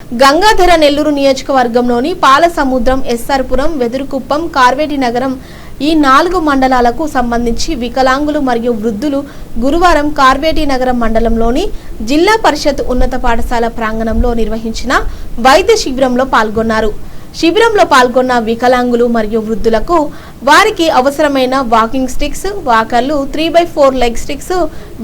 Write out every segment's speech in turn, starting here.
గంగాధర నెల్లూరు నియోజకవర్గంలోని పాలసముద్రం, ఎస్ఆర్పురం, వెదురుకుప్పం, కార్వేటి నగరం ఈ 4 మండలాలకు సంబంధించి వికలాంగులు మరియు వృద్ధులు గురువారం కార్వేటి నగరం మండలంలోని జిల్లా పరిషత్ ఉన్నత పాఠశాల ప్రాంగణంలో నిర్వహించిన వైద్య శిబిరంలో పాల్గొన్నారు. శిబిరంలో పాల్గొన్న వికలాంగులు మరియు వృద్ధులకు వారికి అవసరమైన వాకింగ్ స్టిక్స్, వాకర్లు, 3x4 లెగ్ స్టిక్స్,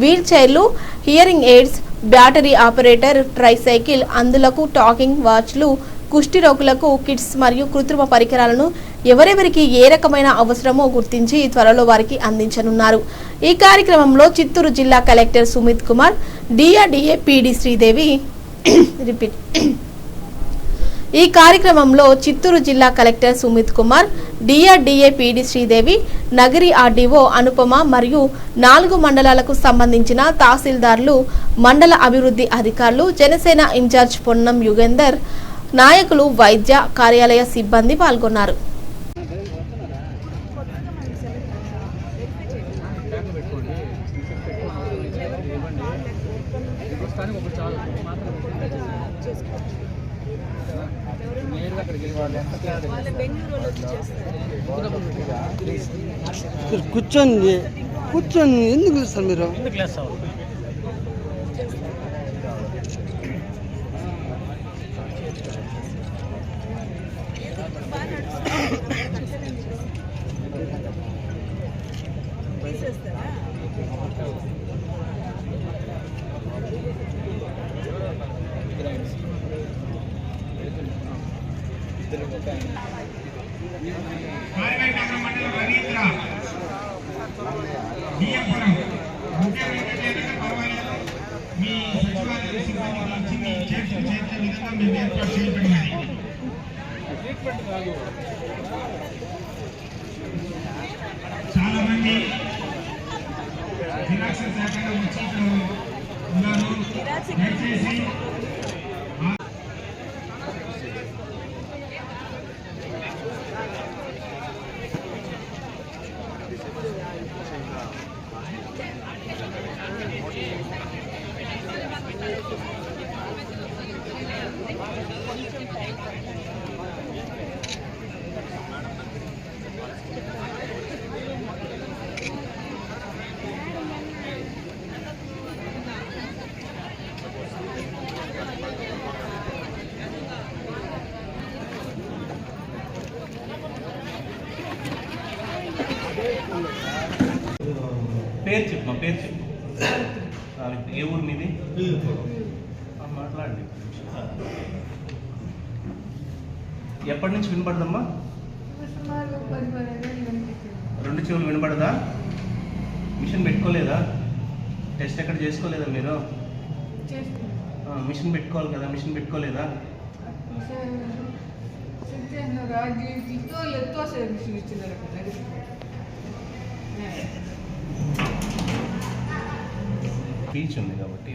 వీల్ చైర్లు, hearing aids, battery operator tricycle, అందులకు టాకింగ్ వాచ్లు, కుష్టి రోగులకు కిట్స్ మరియు కృత్రిమ పరికరాలను ఎవరెవరికి ఏ రకమైన అవసరమో గుర్తించి త్వరలో వారికి అందించనున్నారు. ఈ కార్యక్రమంలో చిత్తూరు జిల్లా collector Sumit Kumar, DRDA PD Sridevi ఈ కార్యక్రమంలో చిత్తూరు జిల్లా collector Sumit Kumar, DRDA PD Sridevi, Nagari RDO Anupama మరియు 4 మండలాలకు సంబంధించిన తహసీల్దార్లు, మండల అభివృద్ధి అధికారులు, జనసేన ఇన్ఛార్జ్ పొన్నం యుగేందర్, నాయకులు, వైద్య కార్యాలయ సిబ్బంది పాల్గొన్నారు. కూర్చొని ఎందుకు సార్ మీరు చాలా మంది జిరాక్స్ శాఖలో వచ్చి ఉన్నారు. దయచేసి పేరు చెప్పు, మా పేరు చెప్పు. ఏ ఊరు మీది? మాట్లాడండి. ఎప్పటి నుంచి వినపడదమ్మా? 2 చెవులు వినపడదా? మిషన్ పెట్టుకోలేదా? టెస్ట్ ఎక్కడ చేసుకోలేదా మీరు? మిషన్ పెట్టుకోవాలి కదా, మిషన్ పెట్టుకోలేదా? స్పీచ్ ఉంది కాబట్టి